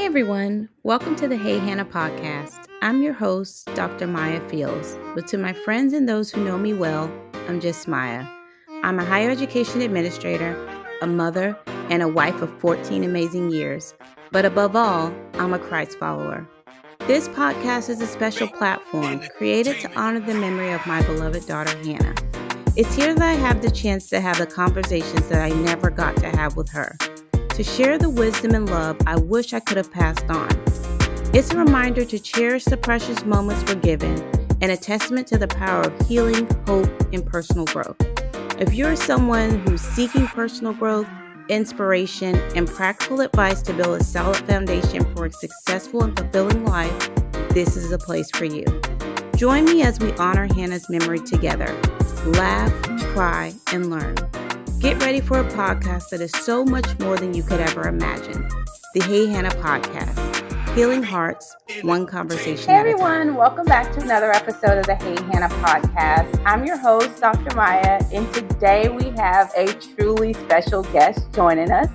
Hey everyone, welcome to the Hey Hannah podcast. I'm your host, Dr. Maya Fields, but to my friends and those who know me well, I'm just Maya. I'm a higher education administrator, a mother, and a wife of 14 amazing years. But above all, I'm a Christ follower. This podcast is a special platform created to honor the memory of my beloved daughter, Hannah. It's here that I have the chance to have the conversations that I never got to have with her, to share the wisdom and love I wish I could have passed on. It's a reminder to cherish the precious moments we're given and a testament to the power of healing, hope, and personal growth. If you're someone who's seeking personal growth, inspiration, and practical advice to build a solid foundation for a successful and fulfilling life, this is a place for you. Join me as we honor Hannah's memory together. Laugh, cry, and learn. Get ready for a podcast that is so much more than you could ever imagine. The Hey Hannah podcast. Healing hearts, one conversation at a time. Hey everyone, welcome back to another episode of the Hey Hannah podcast. I'm your host, Dr. Maya, and today we have a truly special guest joining us.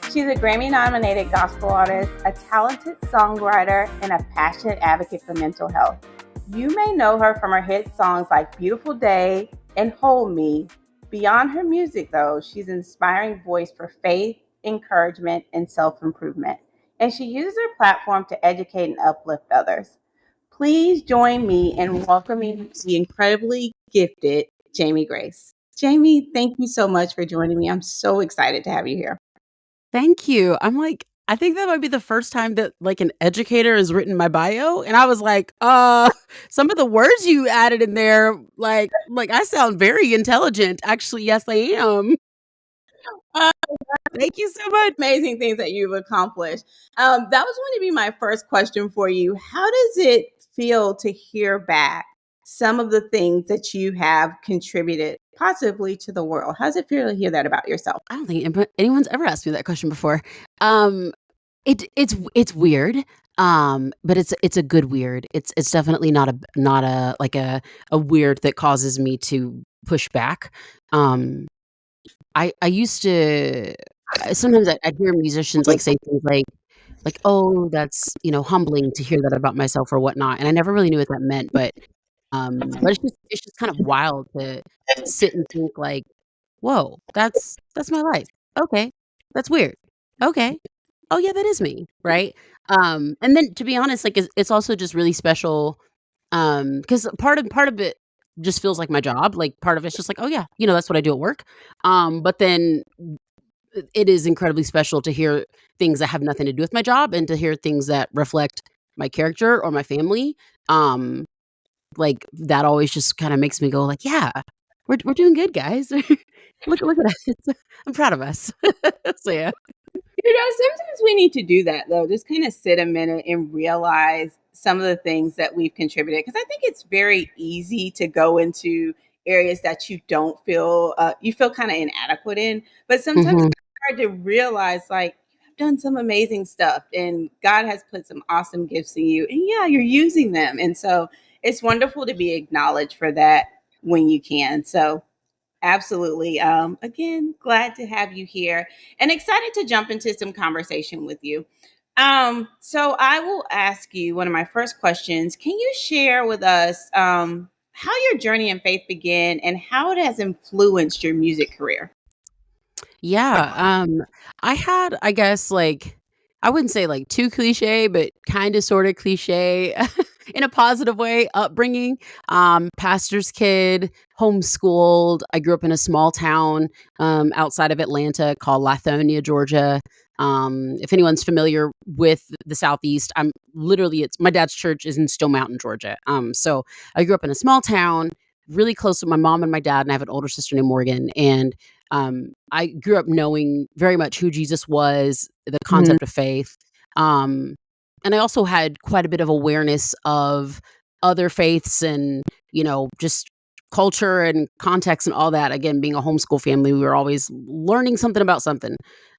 She's a Grammy-nominated gospel artist, a talented songwriter, and a passionate advocate for mental health. You may know her from her hit songs like Beautiful Day and Hold Me. Beyond her music, though, she's an inspiring voice for faith, encouragement, and self-improvement. And she uses her platform to educate and uplift others. Please join me in welcoming the incredibly gifted Jamie Grace. Jamie, thank you so much for joining me. I'm so excited to have you here. Thank you. I think that might be the first time that an educator has written my bio. And I was like, some of the words you added in there, like I sound very intelligent. Actually, yes, I am. Thank you so much. Amazing things that you've accomplished. That was going to be my first question for you. How does it feel to hear back some of the things that you have contributed positively to the world? How does it feel to hear that about yourself? I don't think anyone's ever asked me that question before. It's weird. But it's a good weird. It's definitely not a weird that causes me to push back. I used to sometimes I'd hear musicians say things like, oh, that's humbling to hear that about myself or whatnot, and I never really knew what that meant, but it's just kind of wild to sit and think like, whoa, that's my life. Okay, that's weird. Okay, oh yeah, that is me, right? And then to be honest, it's also just really special, because part of it just feels like my job. Like part of it's just like, oh yeah, that's what I do at work. But then it is incredibly special to hear things that have nothing to do with my job and to hear things that reflect my character or my family. That always just kind of makes me go like, yeah, we're doing good, guys. look at us. I'm proud of us. So yeah. Sometimes we need to do that, though. Just kind of sit a minute and realize some of the things that we've contributed. Because I think it's very easy to go into areas that you don't feel, you feel kind of inadequate in. But sometimes it's hard to realize, you've done some amazing stuff and God has put some awesome gifts in you. And yeah, you're using them. And so it's wonderful to be acknowledged for that when you can. So absolutely. Again, glad to have you here and excited to jump into some conversation with you. So I will ask you one of my first questions. Can you share with us how your journey in faith began and how it has influenced your music career? Yeah. I had, I guess, I wouldn't say too cliche, but kind of sort of cliche in a positive way upbringing. Pastor's kid, homeschooled. I grew up in a small town outside of Atlanta called Lithonia, Georgia. If anyone's familiar with the Southeast, it's my dad's church is in Stone Mountain, Georgia. So I grew up in a small town, really close to my mom and my dad, and I have an older sister named Morgan. And I grew up knowing very much who Jesus was, the concept of faith. And I also had quite a bit of awareness of other faiths and, just culture and context and all that. Again, being a homeschool family, we were always learning something about something.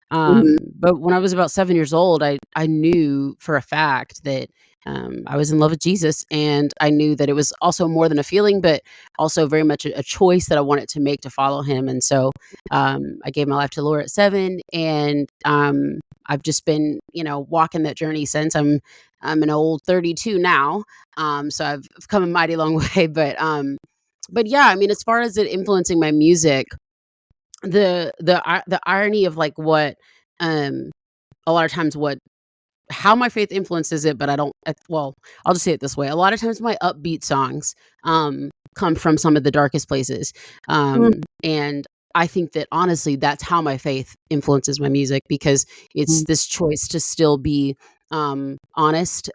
But when I was about 7 years old, I knew for a fact that I was in love with Jesus, and I knew that it was also more than a feeling, but also very much a choice that I wanted to make to follow Him. And so I gave my life to the Lord at 7, and I've just been, walking that journey since. I'm an old 32 now, so I've come a mighty long way. But yeah, I mean, as far as it influencing my music, the irony of like what um a lot of times what how my faith influences it, but I don't well, I'll just say it this way. A lot of times my upbeat songs come from some of the darkest places. And I think that honestly that's how my faith influences my music, because it's this choice to still be honest.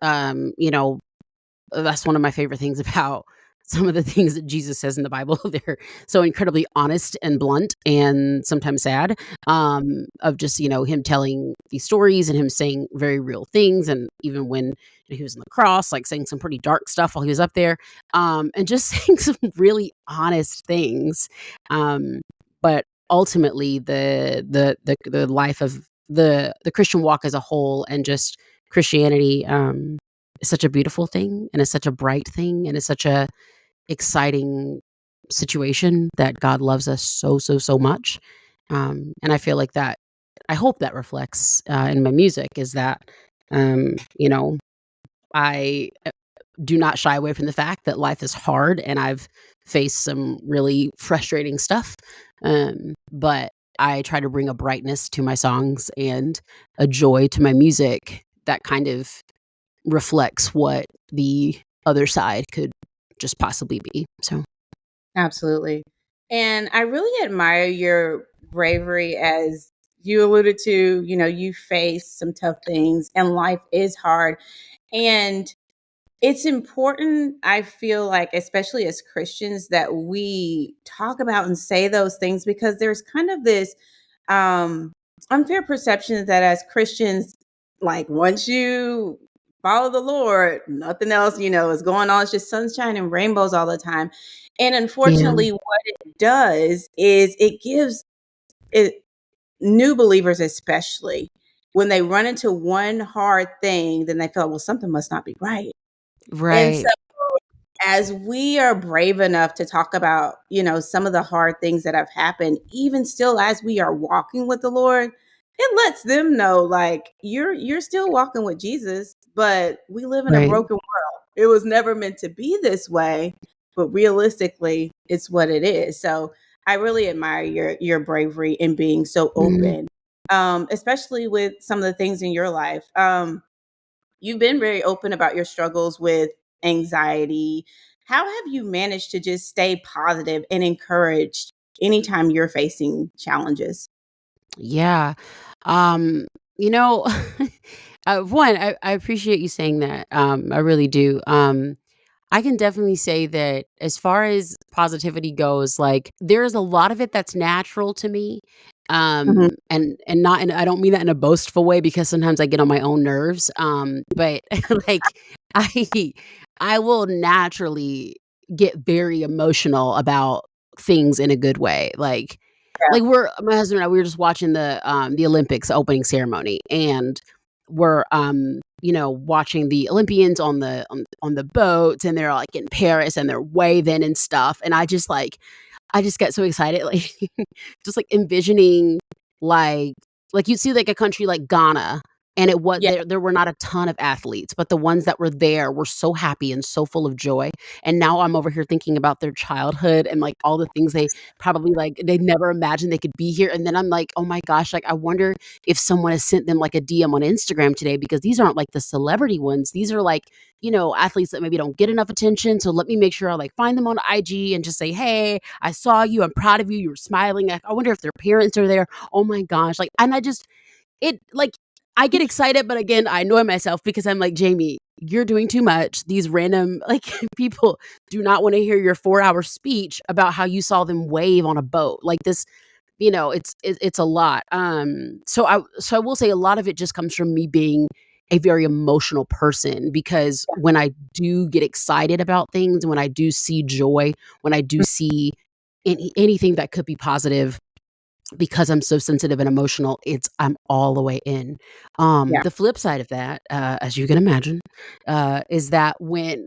That's one of my favorite things about some of the things that Jesus says in the Bible. They're so incredibly honest and blunt and sometimes sad, of just, him telling these stories and him saying very real things. And even when he was on the cross, like saying some pretty dark stuff while he was up there, and just saying some really honest things. But ultimately, the life of the Christian walk as a whole, and just Christianity, is such a beautiful thing, and it's such a bright thing, and it's such a exciting situation that God loves us so, so, so much. And I feel like that I hope that reflects in my music, is that, um, you know, I do not shy away from the fact that life is hard and I've faced some really frustrating stuff. But I try to bring a brightness to my songs and a joy to my music that kind of reflects what the other side could just possibly be. So, Absolutely. And I really admire your bravery, as you alluded to, you face some tough things and life is hard. And it's important, I feel like, especially as Christians, that we talk about and say those things, because there's kind of this um unfair perception that as Christians, like once you follow the Lord, nothing else, is going on. It's just sunshine and rainbows all the time. And yeah, unfortunately, what it does is it gives it new believers, especially when they run into one hard thing, then they feel, well, something must not be right. And so right, as we are brave enough to talk about, some of the hard things that have happened, even still as we are walking with the Lord, it lets them know, like, you're still walking with Jesus, but we live in a right. broken world. It was never meant to be this way, but realistically, it's what it is. So I really admire your bravery in being so Mhm. open, especially with some of the things in your life. You've been very open about your struggles with anxiety. How have you managed to just stay positive and encouraged anytime you're facing challenges? Yeah. Um, you know, one, I appreciate you saying that. I really do. I can definitely say that as far as positivity goes, like there's a lot of it that's natural to me. Mhm. And not and I don't mean that in a boastful way, because sometimes I get on my own nerves. But like I I will naturally get very emotional about things in a good way. Like we're my husband and I, we were just watching the Olympics opening ceremony, and we're watching the Olympians on the boats, and they're like in Paris and they're waving and stuff, and I just get so excited, like, just, like, envisioning, like you see, like, a country like Ghana, and Yeah. there were not a ton of athletes, but the ones that were there were so happy and so full of joy, and now I'm over here thinking about their childhood and, like, all the things they probably, like, they never imagined they could be here, and then I'm like, "Oh my gosh," like, I wonder if someone has sent them, like, a DM on Instagram today, because these aren't, like, the celebrity ones. These are, like, athletes that maybe don't get enough attention, so let me make sure I, like, find them on IG and just say, "Hey, I saw you. I'm proud of you. You were smiling." Like, I wonder if their parents are there. Oh my gosh. Like, and I just, like, I get excited, but again, I annoy myself because I'm like, Jamie, you're doing too much. These random, like, people do not want to hear your 4-hour speech about how you saw them wave on a boat. Like, this, it's a lot. So I will say a lot of it just comes from me being a very emotional person, because when I do get excited about things, when I do see joy, when I do see anything that could be positive, because I'm so sensitive and emotional, I'm all the way in. Yeah. The flip side of that, as you can imagine, is that when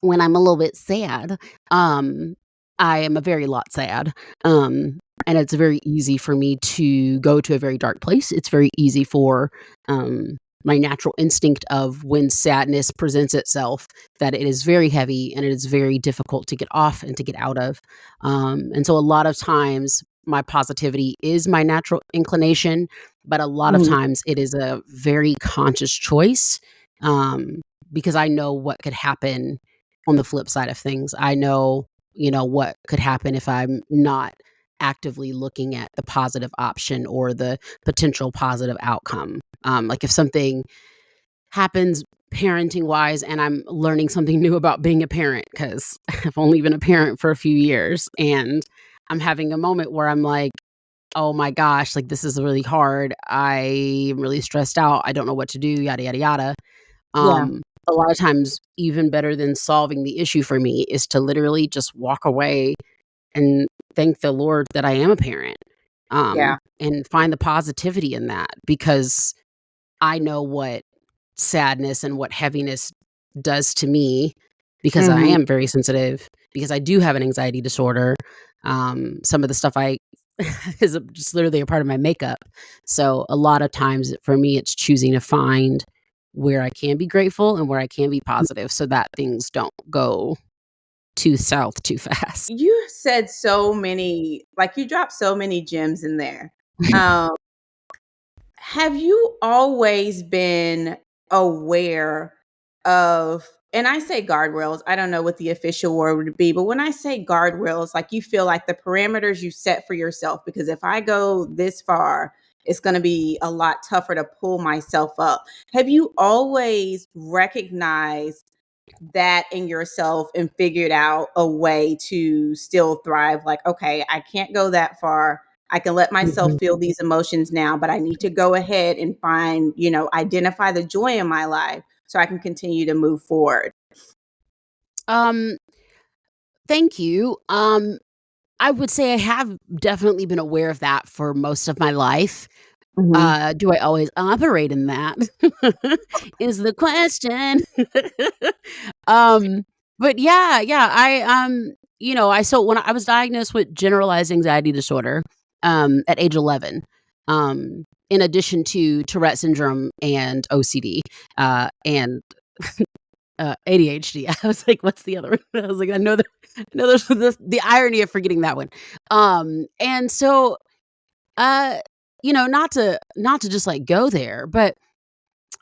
I'm a little bit sad, um, I am a very lot sad, and it's very easy for me to go to a very dark place. It's very easy for, um, my natural instinct of when sadness presents itself, that it is very heavy and it is very difficult to get off and to get out of, and so a lot of times, my positivity is my natural inclination, but a lot of Mhm. times it is a very conscious choice, um, because I know what could happen on the flip side of things. I know, what could happen if I'm not actively looking at the positive option or the potential positive outcome. Like if something happens parenting wise and I'm learning something new about being a parent, because I've only been a parent for a few years, and I'm having a moment where I'm like, oh my gosh, like this is really hard. I'm really stressed out. I don't know what to do, yada, yada, yada. Yeah. A lot of times, even better than solving the issue for me is to literally just walk away and thank the Lord that I am a parent, Yeah. and find the positivity in that, because I know what sadness and what heaviness does to me, because I Mhm. am very sensitive, because I do have an anxiety disorder. Some of the stuff I is just literally a part of my makeup. So a lot of times for me, it's choosing to find where I can be grateful and where I can be positive so that things don't go too south too fast. You said so many, like, you dropped so many gems in there. Um, have you always been aware of, and I say guardrails, I don't know what the official word would be, but when I say guardrails, like, you feel like the parameters you set for yourself, because if I go this far, it's going to be a lot tougher to pull myself up. Have you always recognized that in yourself and figured out a way to still thrive? Like, okay, I can't go that far. I can let myself Mhm. feel these emotions now, but I need to go ahead and find, identify the joy in my life so I can continue to move forward. Um, Thank you. I would say I have definitely been aware of that for most of my life. Mhm. Do I always operate in that? Is the question. Um, but yeah, so when I was diagnosed with generalized anxiety disorder, at age 11, in addition to Tourette syndrome and OCD, and ADHD. I was like, "What's the other one?" I was like, I know there's the irony of forgetting that one. And so, uh, not to just, like, go there, but,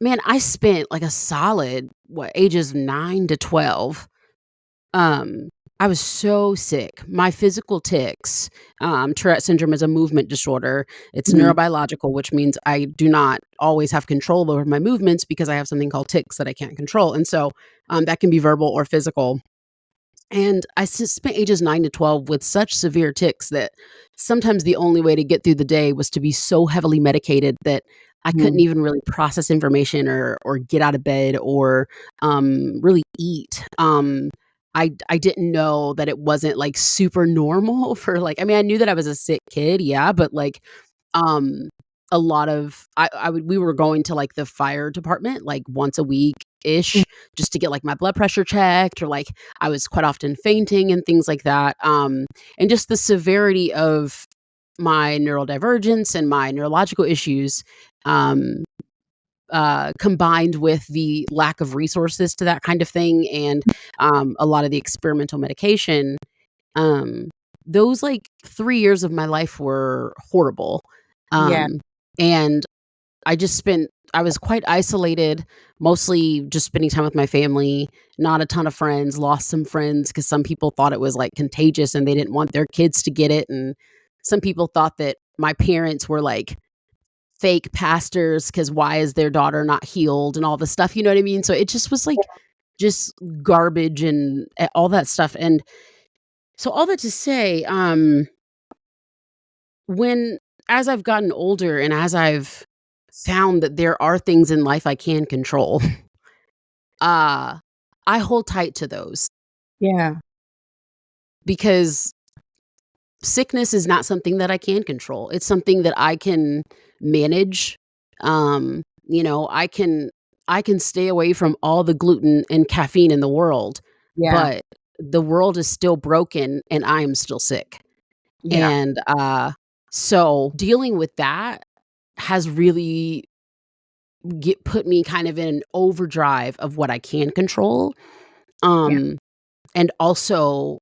man, I spent, like, a solid, ages 9 to 12, um, I was so sick. My physical tics, Tourette syndrome is a movement disorder. It's Mhm. neurobiological, which means I do not always have control over my movements because I have something called tics that I can't control, and so, that can be verbal or physical. And I spent ages 9 to 12 with such severe tics that sometimes the only way to get through the day was to be so heavily medicated that I couldn't Mhm. even really process information or get out of bed or, really eat. I didn't know that it wasn't, like, super normal for, like, I mean, I knew that I was a sick kid, yeah, but, like, um, a lot of I would we were going to, like, the fire department, like, once a week-ish just to get, like, my blood pressure checked, or, like, I was quite often fainting and things like that, and just the severity of my neurodivergence and my neurological issues, um, combined with the lack of resources to that kind of thing, and, a lot of the experimental medication, um, those, like, 3 years of my life were horrible, Yeah. um, and I was quite isolated, mostly just spending time with my family, not a ton of friends, lost some friends because some people thought it was, like, contagious and they didn't want their kids to get it, and some people thought that my parents were, like, fake pastors because why is their daughter not healed and all this stuff, you know what I mean? So it just was, like, just garbage and all that stuff, and so all that to say, when as I've gotten older and as I've found that there are things in life I can control, uh, I hold tight to those Yeah. because sickness is not something that I can control. It's something that I can manage. I can stay away from all the gluten and caffeine in the world, Yeah. but the world is still broken and I am still sick. Yeah. And so dealing with that has really put me kind of in an overdrive of what I can control. Yeah. Um and also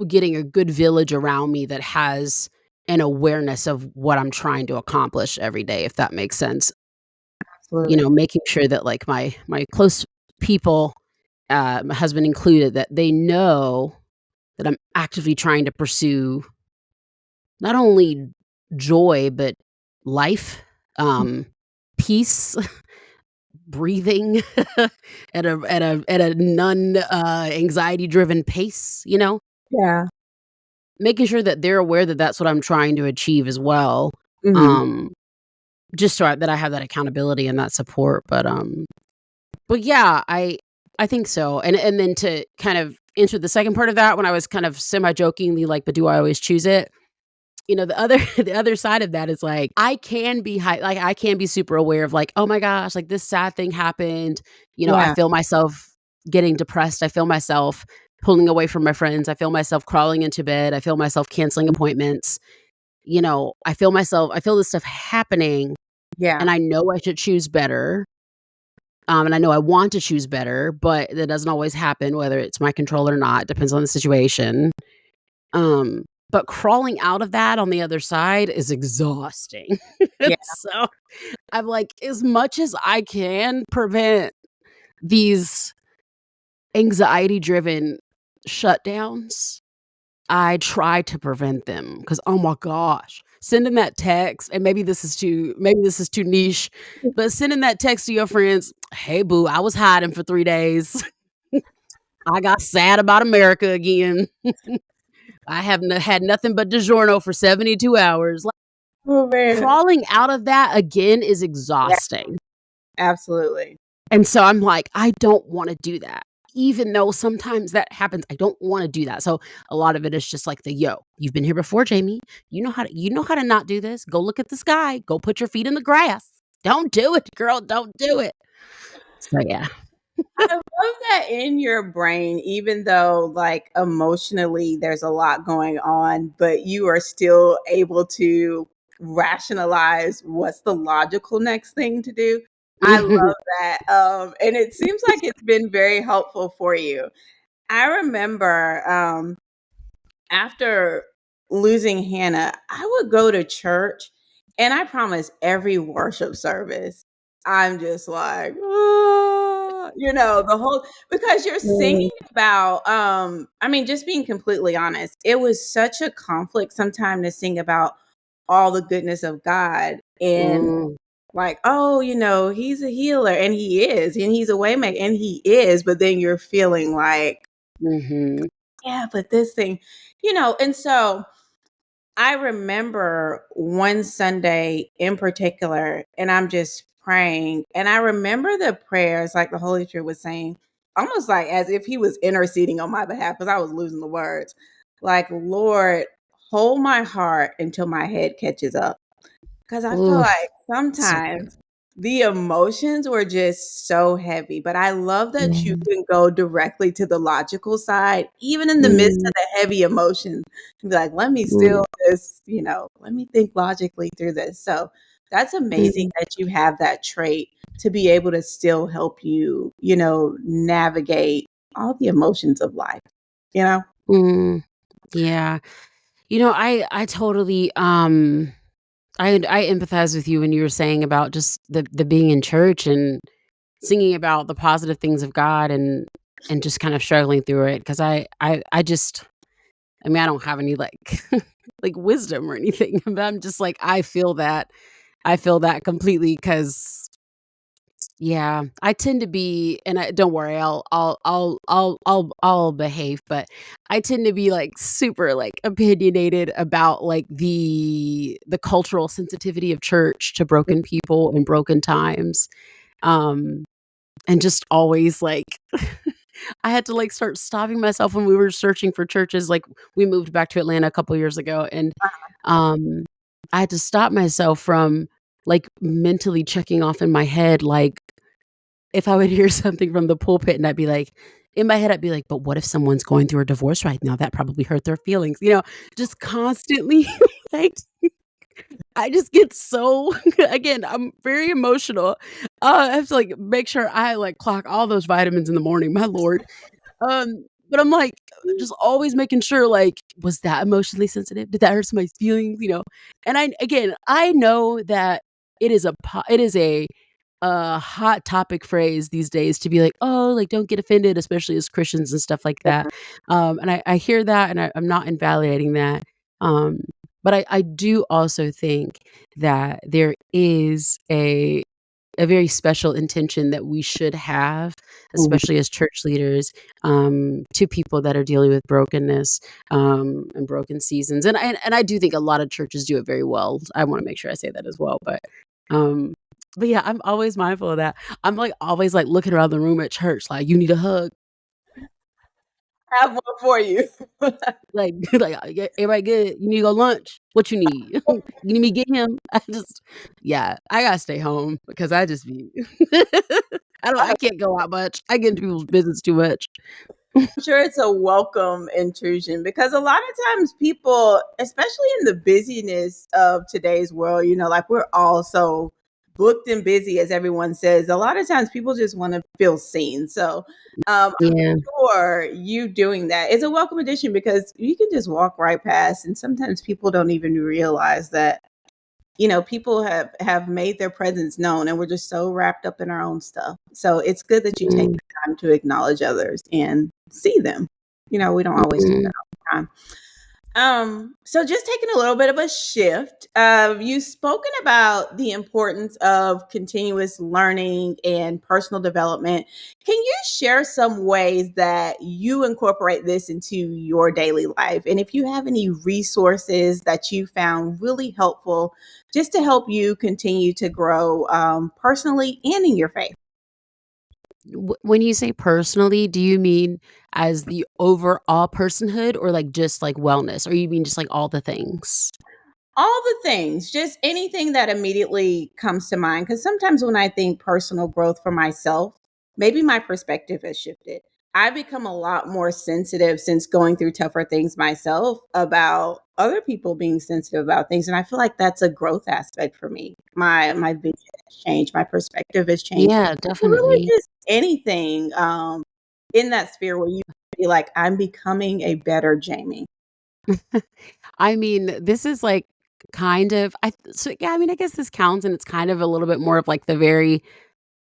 getting a good village around me that has an awareness of what I'm trying to accomplish every day, if that makes sense. Absolutely. Making sure that like my close people, my husband included, that they know that I'm actively trying to pursue not only joy but life, um, peace, breathing at a non anxiety driven pace. Yeah. Making sure that they're aware that that's what I'm trying to achieve as well, Mhm. um, just so that I have that accountability and that support, but yeah, I think so, and then to kind of answer the second part of that when I was kind of semi-jokingly like, "But do I always choose it?" The other the other side of that is, like, I can be super aware of, like, "Oh my gosh, like, this sad thing happened." I Yeah. feel myself getting depressed, I feel myself pulling away from my friends, I feel myself crawling into bed, I feel myself canceling appointments. I feel this stuff happening, Yeah. and I know I should choose better, and I know I want to choose better, but that doesn't always happen, whether it's my control or not, depends on the situation. But crawling out of that on the other side is exhausting. Yeah. So, I'm like, as much as I can prevent these anxiety-driven shutdowns, I try to prevent them because, oh my gosh, sending that text, and maybe this is too niche, but sending that text to your friends, "Hey, boo, I was hiding for 3 days. I got sad about America again. I have had nothing but DiGiorno for 72 hours." Like, Oh, man. crawling out of that again is Yeah, exhausting, absolutely. and so I'm like, I don't wanna do that. Even though sometimes that happens, I don't wanna do that. So, a lot of it is just like "Yo, you've been here before, Jamie. You know how to not do this. Go look at the sky. Go put your feet in the grass. Don't do it, girl. Don't do it." So, yeah. I love that in your brain, even though like emotionally there's a lot going on, but you are still able to rationalize what's the logical next thing to do. I love that. And it seems like it's been very helpful for you. I remember after losing Hannah, I would go to church and I promise every worship service, I'm just like, "Ah," the whole because you're Mm, singing about I mean, just being completely honest, it was such a conflict sometime to sing about all the goodness of God and mm, like, oh, he's a healer and he is, and he's a waymaker and he is, but then you're feeling like, mhm, yeah, but this thing, and so I remember one Sunday in particular, and I'm just praying, and I remember the prayers like the Holy Spirit was saying, almost like as if he was interceding on my behalf because I was losing the words. Like, Lord, hold my heart until my head catches up. 'Cause I feel oof, like so good. sometimes the emotions were just so heavy, but I love that you Mhm, can go directly to the logical side, even in the midst mm, of the heavy emotions, and be like, "Let me mm, still just, let me think logically through this." So, that's amazing mm, that you have that trait to be able to still help you, navigate all the emotions of life, you know? mm, yeah. I totally, I empathize with you when you were saying about just the being in church and singing about the positive things of God, and just kind of struggling through it, 'cause I just I mean, I don't have any, like like, wisdom or anything, but I'm just like, I feel that completely, 'cause yeah, I tend to be, and don't worry, I'll behave, but I tend to be, like, super, like, opinionated about, like, the cultural sensitivity of church to broken people and broken times, um, and just always, like I had to, like, start stopping myself when we were searching for churches, like, we moved back to Atlanta a couple years ago, and, um, I had to stop myself from, like, mentally checking off in my head, like, if I would hear something from the pulpit and I'd be like in my head, I'd be like, "But what if someone's going through a divorce right now? That probably hurt their feelings." Just constantly, like, I just get so again, I'm very emotional. I have to, like, make sure I, like, clock all those vitamins in the morning, my lord. But I'm, like, just always making sure, like, was that emotionally sensitive? Did that hurt somebody's feelings? And I know that it is a hot topic phrase these days to be like, "Oh, like, don't get offended," especially as Christians and stuff like that. And I hear that, and I'm not invalidating that. Um, but I do also think that there is a very special intention that we should have, Mhm. especially as church leaders, to people that are dealing with brokenness, and broken seasons. And I do think a lot of churches do it very well. I wanna make sure I say that as well, um but yeah, I'm always mindful of that. I'm, like, always, like, looking around the room at church, like, "You need a hug?" Have one for you. Like like, "Yeah, everybody good? You need to go lunch? What you need? You need me to get him?" Yeah, I gotta stay home because I just be I can't go out much. I get into people's business too much. I'm sure it's a welcome intrusion because a lot of times people, especially in the busyness of today's world, like we're all so booked and busy, as everyone says. A lot of times people just want to feel seen. So I'm Yeah, sure you doing that is a welcome addition because you can just walk right past, and sometimes people don't even realize that people have made their presence known, and we're just so wrapped up in our own stuff. So it's good that you take mm, the time to acknowledge others and see them. We don't always do that mhm. all the time. So just taking a little bit of a shift, you've spoken about the importance of continuous learning and personal development. Can you share some ways that you incorporate this into your daily life? And if you have any resources that you found really helpful just to help you continue to grow personally and in your faith? When you say personally, do you mean as the overall personhood or, like, just, like, wellness? Or you mean just, like, all the things? All the things, just anything that immediately comes to mind. Because sometimes when I think personal growth for myself, maybe my perspective has shifted. I've become a lot more sensitive since going through tougher things myself about other people being sensitive about things. And I feel like that's a growth aspect for me. My vision has changed, my perspective has changed. Yeah, So really definitely. just anything in that sphere where you feel like I'm becoming a better Jamie. I mean, this is, like, kind of yeah, I mean, I guess this counts, and it's kind of a little bit more of, like, the very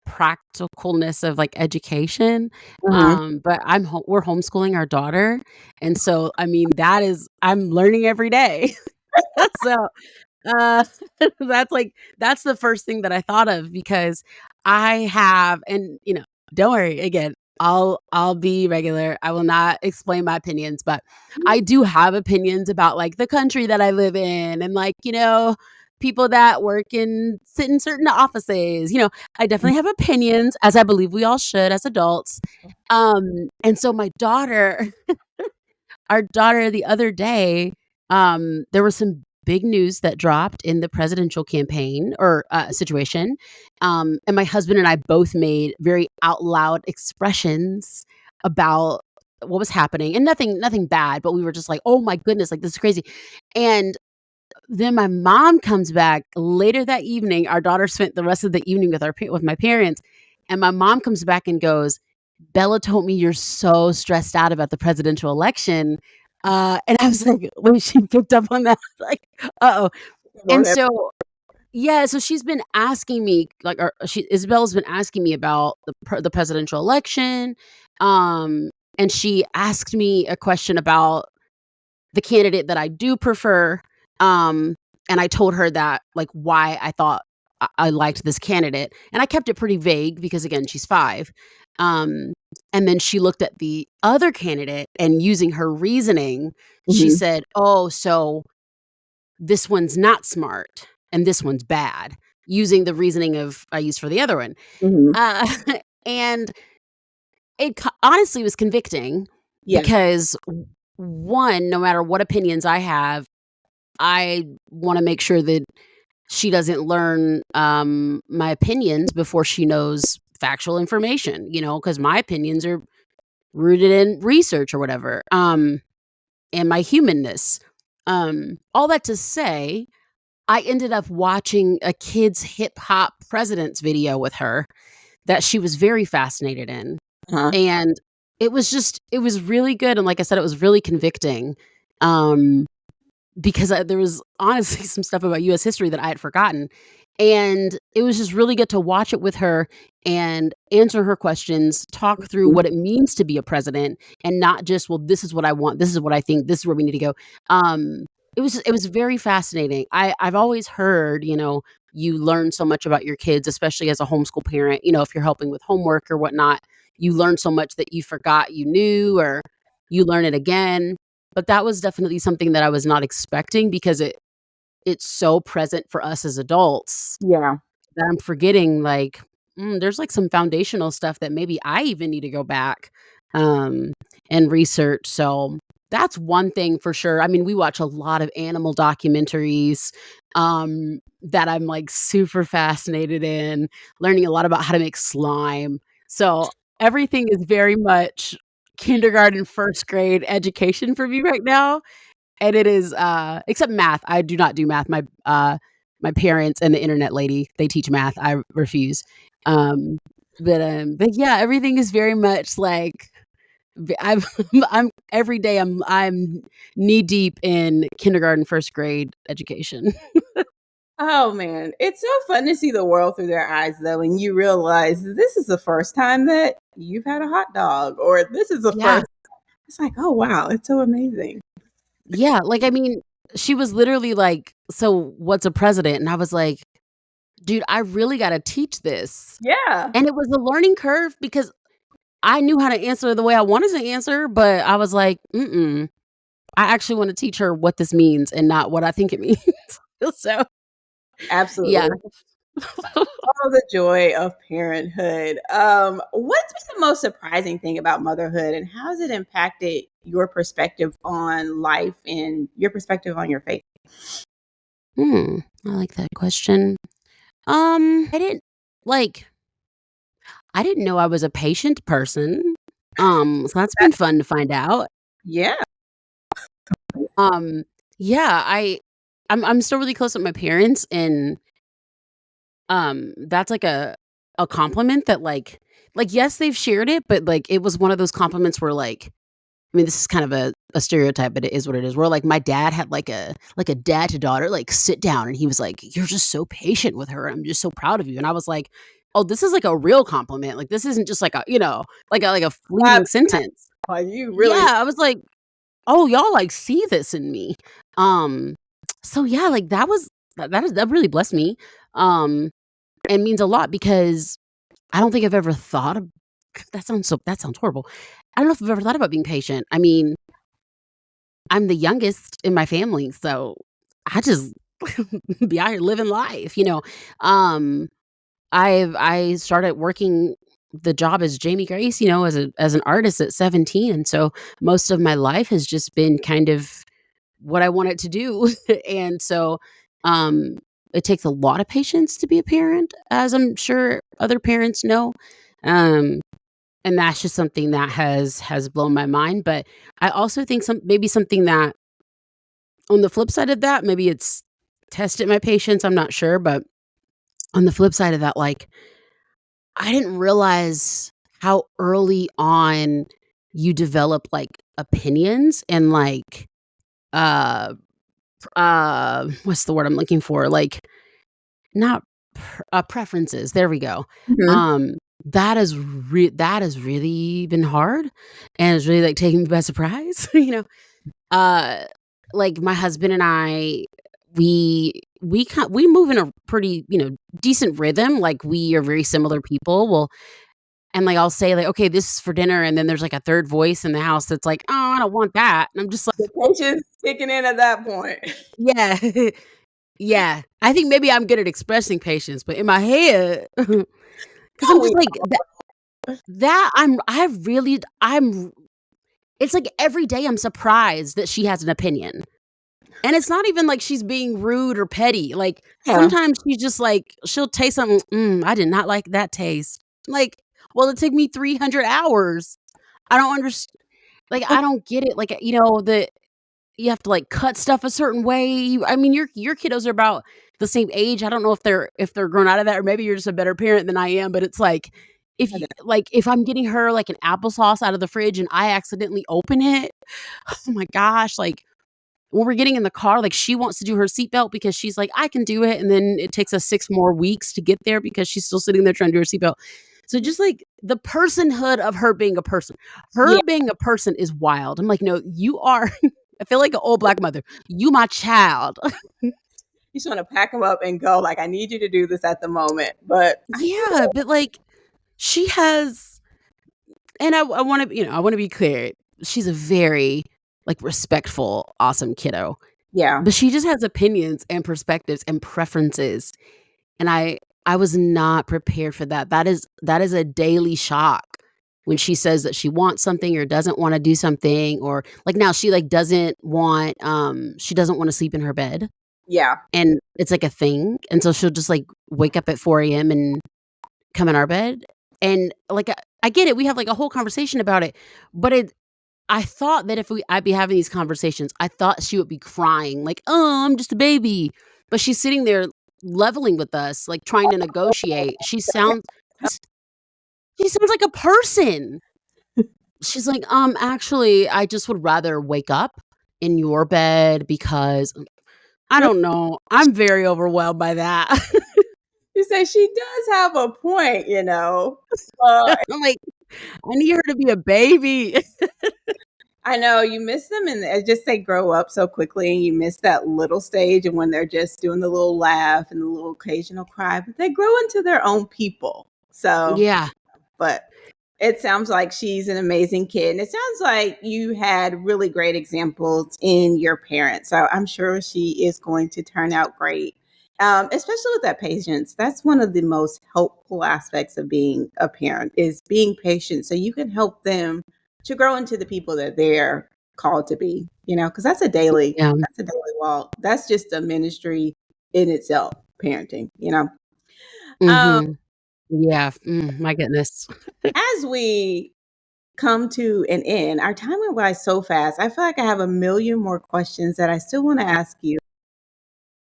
practicalness of, like, education, Mhm. but we're homeschooling our daughter, and so, I mean, I'm learning every day. So, uh, that's the first thing that I thought of because I have don't worry, again, I'll be regular. I will not explain my opinions, but I do have opinions about, like, the country that I live in and, like, people that sit in certain offices, I definitely have opinions, as I believe we all should as adults. And so my daughter our daughter the other day, there was some big news that dropped in the presidential campaign or situation. And my husband and I both made very out loud expressions about what was happening and nothing bad, but we were just like, oh my goodness, like this is crazy. And then my mom comes back later that evening. Our daughter spent the rest of the evening with my parents, and my mom comes back and goes, "Bella told me you're so stressed out about the presidential election." And I was like, when she picked up on that, like, uh-oh. And so yeah, so she's been asking me, like, or Isabella's been asking me about the presidential election, and she asked me a question about the candidate that I do prefer, um, and I told her that, like, why I thought I liked this candidate, and I kept it pretty vague because, again, she's 5, um, and then she looked at the other candidate, and using her reasoning, she Mhm, said, "Oh, so this one's not smart, and this one's bad," using the reasoning of I used for the other one, mhm. uh, and honestly was convicting Yeah. because, one, no matter what opinions I have, I wanna make sure that she doesn't learn, my opinions before she knows factual information, because my opinions are rooted in research or whatever, and my humanness. All that to say, I ended up watching a kids hip hop presidents video with her that she was very fascinated in, Huh. and it was really good, and like I said, it was really convicting, um because there was honestly some stuff about US history that I had forgotten, and it was just really good to watch it with her and answer her questions, talk through what it means to be a president, and not just, "Well, this is what I want, this is what I think, this is where we need to go." It was very fascinating. I've always heard, you learn so much about your kids, especially as a homeschool parent, if you're helping with homework or whatnot, you learn so much that you forgot you knew, or you learn it again. But that was definitely something that I was not expecting because it's so present for us as adults Yeah. that I'm forgetting, like, there's, like, some foundational stuff that maybe I even need to go back, um, and research, so that's one thing for sure. I mean, we watch a lot of animal documentaries, that I'm, like, super fascinated in, learning a lot about how to make slime, so everything is very much kindergarten, 1st grade education for me right now, and it is, except math. I do not do math. My parents and the internet lady, they teach math. I refuse. Um, but yeah, everything is very much like I'm I'm every day I'm knee deep in kindergarten, 1st grade education. Oh man, it's so fun to see the world through their eyes though, and you realize this is the first time that you've had a hot dog, or this is the Yeah. first. It's like, oh wow, it's so amazing. Yeah, like, I mean, she was literally like, "So, what's a president?" And I was like, "Dude, I really gotta teach this." Yeah, And it was a learning curve because I knew how to answer the way I wanted to answer, but I was like, "Mm-mm, I actually wanna teach her what this means and not what I think it means." So, yeah. absolutely. Oh, the joy of parenthood. What's been the most surprising thing about motherhood, and how has it impacted your perspective on life and your perspective on your faith? I like that question. I didn't like, I didn't know I was a patient person, so that's That, been fun to find out. yeah, Um, yeah, I'm still really close with my parents, and that's like a compliment that yes, they've shared it, but like it was one of those compliments where like, I mean, this is kind of a stereotype, but it is what it is. Where like my dad had like a dad to daughter like sit down, and he was like, "You're just so patient with her. I'm just so proud of you." And I was like, "Oh, this is like a real compliment. Like this isn't just like a like a that's fleeting sentence." like you really. Yeah, I was like, "Oh, y'all like see this in me." Um, so yeah, like that really blessed me. Um, and means a lot because I don't think I've ever thought of that sounds horrible. I don't know if I've ever thought about being patient. I mean, I'm the youngest in my family, so I just be out here living life. Um, I started working the job as Jamie Grace, as an artist at 17, and so most of my life has just been kind of what I wanted to do, and so, um, it takes a lot of patience to be a parent, as I'm sure other parents know, um, and that's just something that has blown my mind, but I also think something that on the flip side of that, maybe it's tested my patience, I'm not sure, but on the flip side of that, like, I didn't realize how early on you develop, like, opinions and, like, uh, what's the word I'm looking for? Like, not preferences, there we go. Mhm. Um, that has really been hard, and it's really, like, taking me by surprise, Uh, like, my husband and I, we move in a pretty, decent rhythm, like, we are very similar people, and, like, I'll say, like, "Okay, this is for dinner," and then there's, like, a 3rd voice in the house that's like, "Oh, I don't want that," and I'm just like, The patience kicking in at that point. "Yeah." Yeah. I think maybe I'm good at expressing patience, but in my head, because 'cause I'm Oh, we just like, that. That I'm it's like every day I'm surprised that she has an opinion. And it's not even like she's being rude or petty. Like Yeah. sometimes she's just like she'll taste something, I did not like that taste. Like, well, it took me 300 hours. I don't understand. Like, I don't get it. Like, the you have to like cut stuff a certain way. I mean, your kiddos are about the same age. I don't know if they're grown out of that, or maybe you're just a better parent than I am. But it's like if I'm getting her like an applesauce out of the fridge and I accidentally open it, oh my gosh, like when we're getting in the car, like she wants to do her seatbelt because she's like, I can do it. And then it takes us 6 more weeks to get there because she's still sitting there trying to do her seatbelt. So just like the personhood of her being a person, Yeah. her being a person is wild. I'm like, no, you are, I feel like an old Black mother. You my child. You just want to pack them up and go. Like, I need you to do this at the moment. But I get Yeah. it. But like she has, and I want to, I want to be clear. She's a very like respectful, awesome kiddo, Yeah. but she just has opinions and perspectives and preferences. And I was not prepared for that. That is a daily shock when she says that she wants something or doesn't wanna do something, or like now she like she doesn't wanna sleep in her bed, Yeah. and it's like a thing, and so she'll just like wake up at 4 a.m. and come in our bed, and like I get it, we have like a whole conversation about it, but I thought that if I'd be having these conversations, I thought she would be crying like, "Oh, I'm just a baby." But she's sitting there leveling with us, like trying to negotiate. She sounds like a person. She's like, actually, I just would rather wake up in your bed because I don't know. I'm very overwhelmed by that." You say she does have a point, Uh, I'm like, I need her to be a baby. I know you miss them, and just they grow up so quickly, and you miss that little stage, and when they're just doing the little laugh and the little occasional cry, but they grow into their own people. So, Yeah. but it sounds like she's an amazing kid, and it sounds like you had really great examples in your parents. So I'm sure she is going to turn out great, especially with that patience. That's one of the most helpful aspects of being a parent is being patient, so you can help them to grow into the people that they're called to be. Because Yeah. that's a daily walk. That's just a ministry in itself, parenting. Um, Mhm. Yeah. My goodness. as we come to an end. Our time went by so fast. I feel like I have a million more questions that I still want to ask you.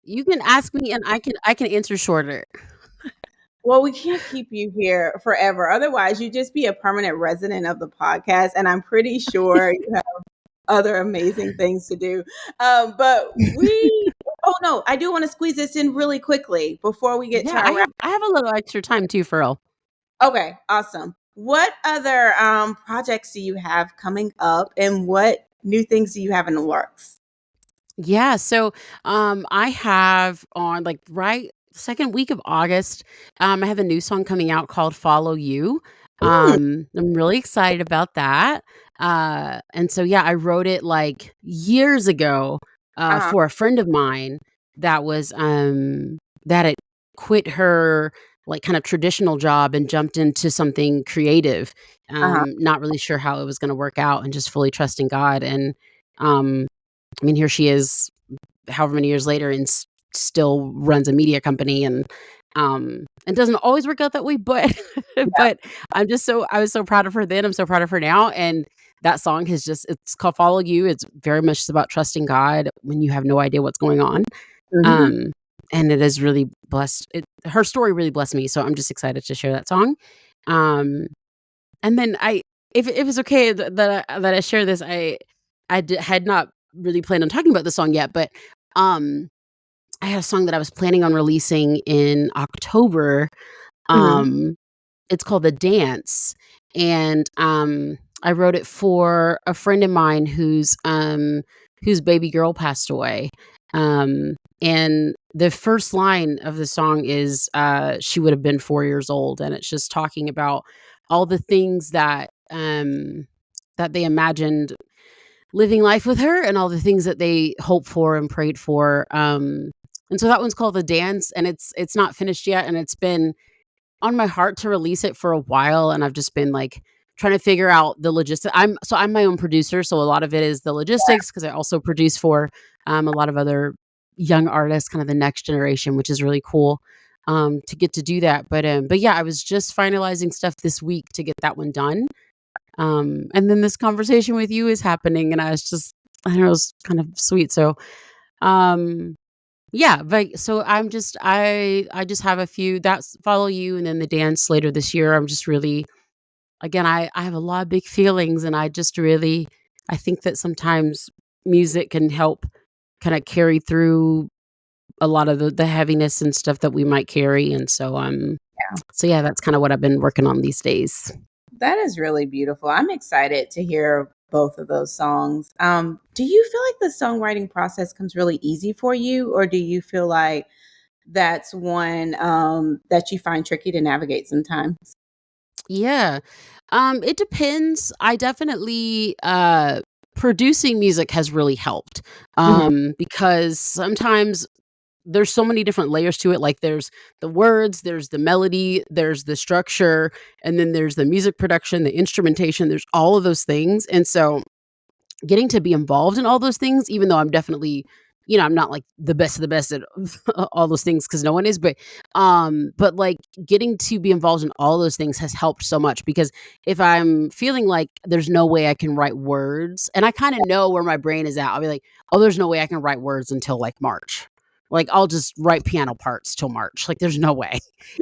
You can ask me and I can answer shorter. Well, we can't keep you here forever. Otherwise, you'd just be a permanent resident of the podcast. And I'm pretty sure you have other amazing things to do. Oh no, I do want to squeeze this in really quickly before we get to Yeah, our wrap. I have a little extra time too for real. Okay, awesome. What other projects do you have coming up and what new things do you have in the works? Yeah, so I have on like right second week of August, I have a new song coming out called Follow You. Mm, I'm really excited about that. And so yeah, I wrote it like years ago uh-huh, for a friend of mine that was that had quit her like kind of traditional job and jumped into something creative. uh-huh. Not really sure how it was going to work out and just fully trusting God. And um I mean, here she is, however many years later, and still runs a media company, and doesn't always work out that way, but but I was so proud of her then. I'm so proud of her now, and that song it's called "Follow You." It's very much about trusting God when you have no idea what's going on, Mhm. um, and it is really blessed. Her story really blessed me, so I'm just excited to share that song. Um, and then if it's okay that I share this, had not really planned on talking about the song yet, but um, I had a song that I was planning on releasing in October. Mhm. Um, it's called "The Dance," and I wrote it for a friend of mine whose baby girl passed away. And the first line of the song is she would have been 4 years old, and it's just talking about all the things that they imagined living life with her and all the things that they hoped for and prayed for. And so that one's called "The Dance," and it's not finished yet, and it's been on my heart to release it for a while, and I've just been like trying to figure out the logistics. I'm my own producer, so a lot of it is the logistics because I also produce for a lot of other young artists, kind of the next generation, which is really cool to get to do that. But yeah, I was just finalizing stuff this week to get that one done. And then this conversation with you is happening, and I was just, I don't know, it was kind of sweet. So, um, yeah, but so I just have a few that's follow you, and then the dance later this year. I'm just really, again, I have a lot of big feelings, and I just really, I think that sometimes music can help kind of carry through a lot of the heaviness and stuff that we might carry. And so, Yeah. so yeah, that's kind of what I've been working on these days. That is really beautiful. I'm excited to hear both of those songs. Do you feel like the songwriting process comes really easy for you, or do you feel like that's one that you find tricky to navigate sometimes? Yeah. It depends. I definitely producing music has really helped. Mhm. Because sometimes there's so many different layers to it. Like there's the words, there's the melody, there's the structure, and then there's the music production, the instrumentation, there's all of those things. And so getting to be involved in all those things, even though I'm definitely, I'm not like the best of the best at all those things because no one is, but like getting to be involved in all those things has helped so much because if I'm feeling like there's no way I can write words, and I kind of know where my brain is at, I'll be like, oh, there's no way I can write words until like March. Like I'll just write piano parts till March. Like there's no way.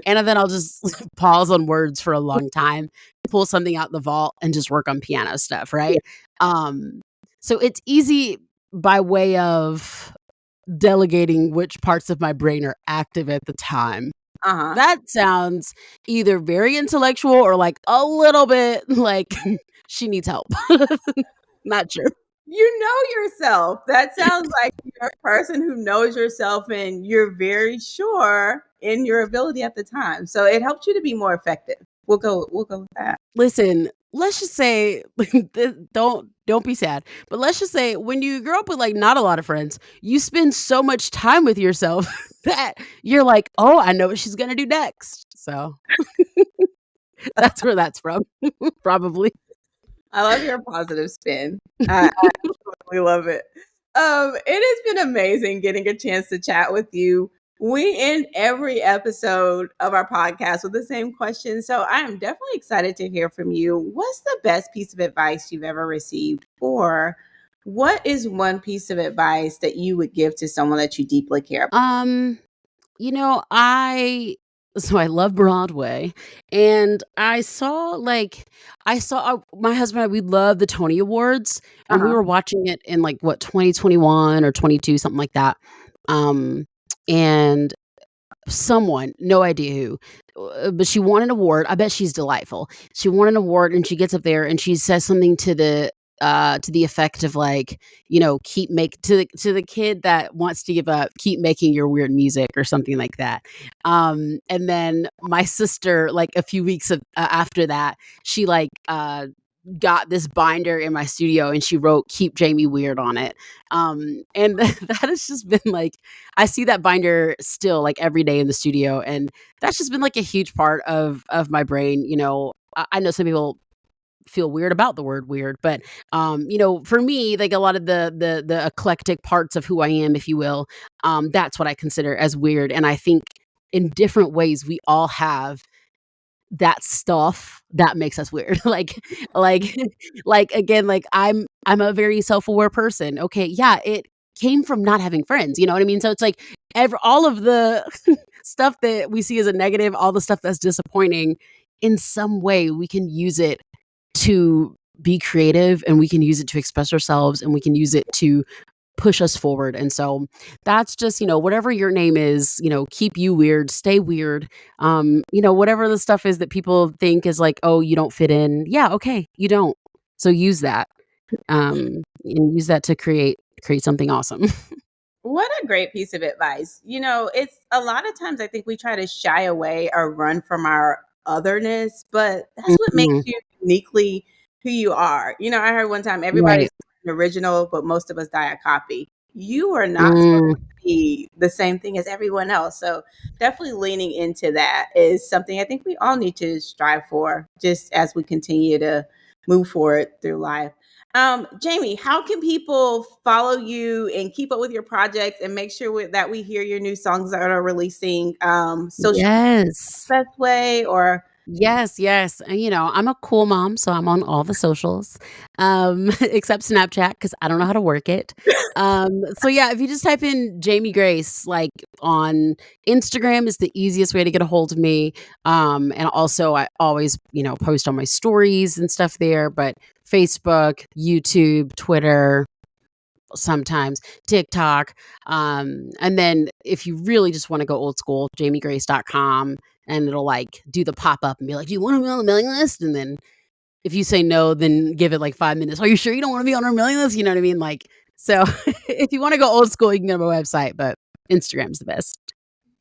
And then I'll just pause on words for a long time, pull something out the vault and just work on piano stuff, Yeah. right? Um so it's easy by way of delegating which parts of my brain are active at the time. Uh-huh. That sounds either very intellectual or like a little bit like she needs help. Not sure. You know yourself. That sounds like you're a person who knows yourself and you're very sure in your ability at the time. So it helps you to be more effective. We'll go with that. Listen, let's just say don't be sad, but let's just say when you grow up with like not a lot of friends, you spend so much time with yourself that you're like, "Oh, I know what she's going to do next." So, that's where that's from. Probably. I love your positive spin. I absolutely love it. It has been amazing getting a chance to chat with you. We end every episode of our podcast with the same question. So I am definitely excited to hear from you. What's the best piece of advice you've ever received? Or what is one piece of advice that you would give to someone that you deeply care about? Um, I love Broadway, and I saw my husband and I, we love the Tony Awards, and we Uh-huh. were watching it in like what 2021 or 22, something like that. Um, and someone, no idea who, but she won an award. I bet she's delightful. She won an award, and she gets up there and she says something to the effect of like, keep make to the kid that wants to give up, keep making your weird music or something like that. And then my sister, like a few weeks after that, she like got this binder in my studio and she wrote "Keep Jamie Weird" on it. And that has just been like, I see that binder still like every day in the studio, and that's just been like a huge part of my brain. I know some people feel weird about the word weird, but for me, like a lot of the eclectic parts of who I am, if you will, that's what I consider as weird. And I think in different ways we all have that stuff that makes us weird. Like like again, like I'm a very self-aware person. Okay, yeah, it came from not having friends, you know what I mean? So it's like all of the stuff that we see as a negative, all the stuff that's disappointing, in some way we can use it to be creative, and we can use it to express ourselves, and we can use it to push us forward. And so that's just, whatever your name is, keep you weird, stay weird. Whatever the stuff is that people think is like, oh, you don't fit in. Yeah, okay, you don't. So use that. And use that to create something awesome. What a great piece of advice. It's a lot of times I think we try to shy away or run from our otherness, but that's what makes Mhm. you uniquely who you are. I heard one time everybody's Right. an original, but most of us die a copy. you are not supposed Mm, to be the same thing as everyone else. So definitely leaning into that is something I think we all need to strive for just as we continue to move forward through life. Jamie, how can people follow you and keep up with your projects and make sure that we hear your new songs that are releasing social yes. best way or Yes, yes, and, I'm a cool mom, so I'm on all the socials, except Snapchat because I don't know how to work it. So, yeah, if you just type in Jamie Grace, like, on Instagram is the easiest way to get a hold of me, and also I always, post on my stories and stuff there, but Facebook, YouTube, Twitter, sometimes TikTok. And then if you really just want to go old school, jamiegrace.com, and it'll like do the pop up and be like, "Do you want to be on the mailing list?" And then if you say no, then give it like 5 minutes. Are you sure you don't want to be on our mailing list? You know what I mean? Like, so if you want to go old school, you can go to my website, but Instagram's the best.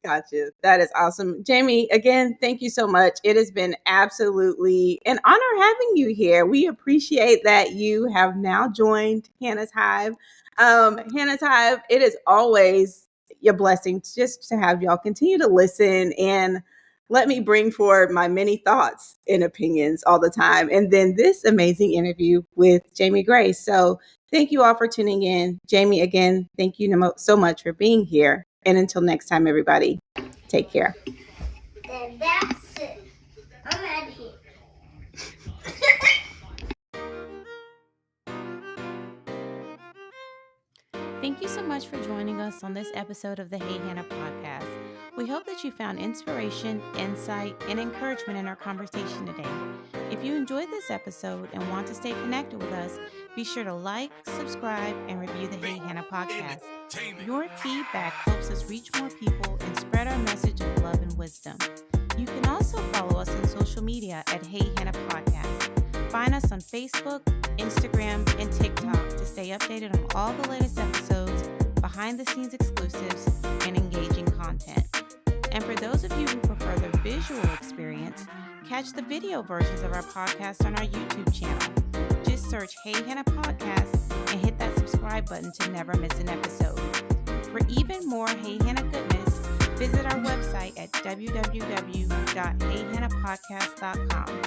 Gotcha. That is awesome. Jamie, again, thank you so much. It has been absolutely an honor having you here. We appreciate that you have now joined Hannah's Hive. Hannah's Hive, it is always a blessing just to have y'all continue to listen and let me bring forward my many thoughts and opinions all the time. And then this amazing interview with Jamie Grace. So thank you all for tuning in. Jamie, again, thank you so much for being here. And until next time, everybody, take care. And that's it. I'm out of here. Thank you so much for joining us on this episode of the Hey Hannah podcast. We hope that you found inspiration, insight, and encouragement in our conversation today. If you enjoyed this episode and want to stay connected with us, be sure to like, subscribe, and review the Hey Hannah podcast. Your feedback helps us reach more people and spread our message of love and wisdom. You can also follow us on social media at Hey Hannah Podcast. Find us on Facebook, Instagram, and TikTok to stay updated on all the latest episodes, behind-the-scenes exclusives, and engaging content. And for those of you who prefer the visual experience, catch the video versions of our podcast on our YouTube channel. Just search Hey Hannah Podcast and hit that subscribe button to never miss an episode. For even more Hey Hannah goodness, visit our website at www.heyhannahpodcast.com.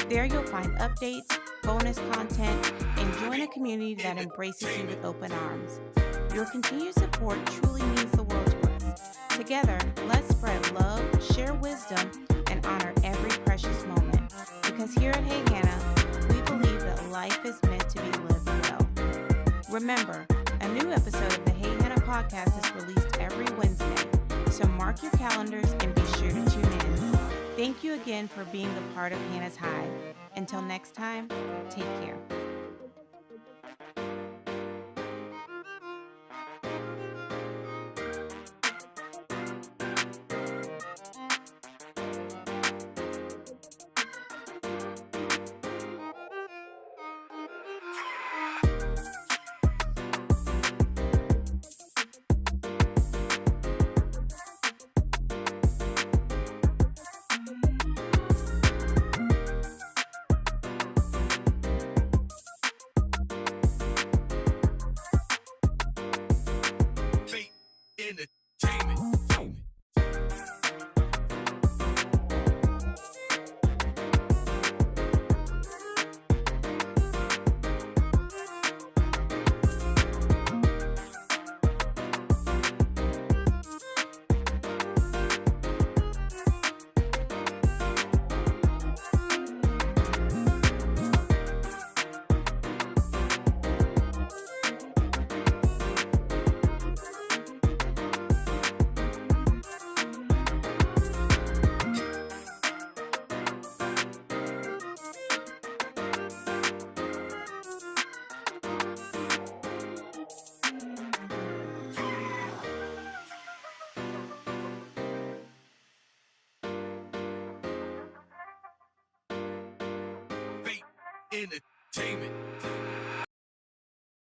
There you'll find updates, bonus content, and join a community that embraces you with open arms. Your continued support truly means the world to us. Together, let's spread love, share wisdom, and honor every precious moment. Because here at Hey Hannah, we believe that life is meant to be lived well. Remember, a new episode of the Hey Hannah podcast is released every Wednesday, so mark your calendars and be sure to tune in. Thank you again for being a part of Hannah's Hive. Until next time, take care. Entertainment. Entertainment.